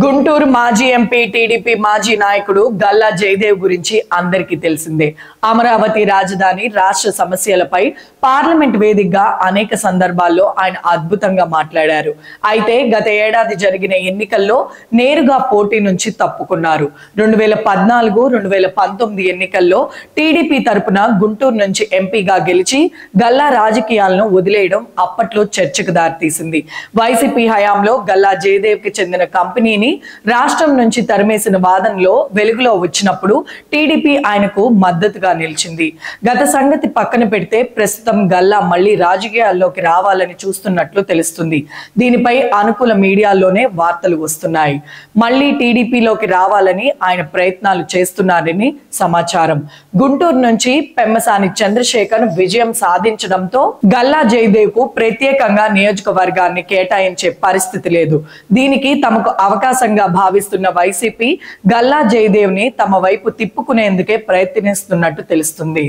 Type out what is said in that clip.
గుంటూరు మాజీ MP TDP మాజీ నాయకుడు గల్లా జయదేవ్ గురించి అందరికీ తెలిసిందే. అమరావతి రాజధాని రాష్ట్ర సమస్యలపై పార్లమెంట్ వేదికగా అనేక సందర్భాల్లో ఆయన అద్భుతంగా మాట్లాడారు. అయితే గత ఏడాది జరిగిన ఎన్నికల్లో నేరుగా పోటీ నుంచి తప్పుకున్నారు. 2014-2019 ఎన్నికల్లో టీడీపీ తరపున గుంటూరు నుంచి ఎంపీగా గెలిచి గల్లా రాజకీయాలను వదిలేయడం అప్పట్లో చర్చకు దారితీసింది. వైసీపీ హయాంలో గల్లా జయదేవ్ కి చెందిన కంపెనీ రాష్ట్రం నుంచి తరిమేసిన వాదనలో వెలుగులో వచ్చినప్పుడు టీడీపీ ఆయనకు మద్దతుగా నిలిచింది. గత సంగతి పక్కన పెడితే ప్రస్తుతం గల్లా మళ్లీ రాజకీయాల్లోకి రావాలని చూస్తున్నట్లు తెలుస్తుంది. దీనిపై అనుకూల మీడియాలోనే వార్తలు వస్తున్నాయి. మళ్లీ టీడీపీలోకి రావాలని ఆయన ప్రయత్నాలు చేస్తున్నారని సమాచారం. గుంటూరు నుంచి పెమ్మసాని చంద్రశేఖర్ విజయం సాధించడంతో గల్లా జయదేవ్ కు ప్రత్యేకంగా నియోజకవర్గాన్ని కేటాయించే పరిస్థితి లేదు. దీనికి తమకు అవకాశంగా భావిస్తున్న వైసీపీ గల్లా జయదేవ్ ని తమ వైపు తిప్పుకునేందుకే ప్రయత్నిస్తున్నట్టు తెలుస్తుంది.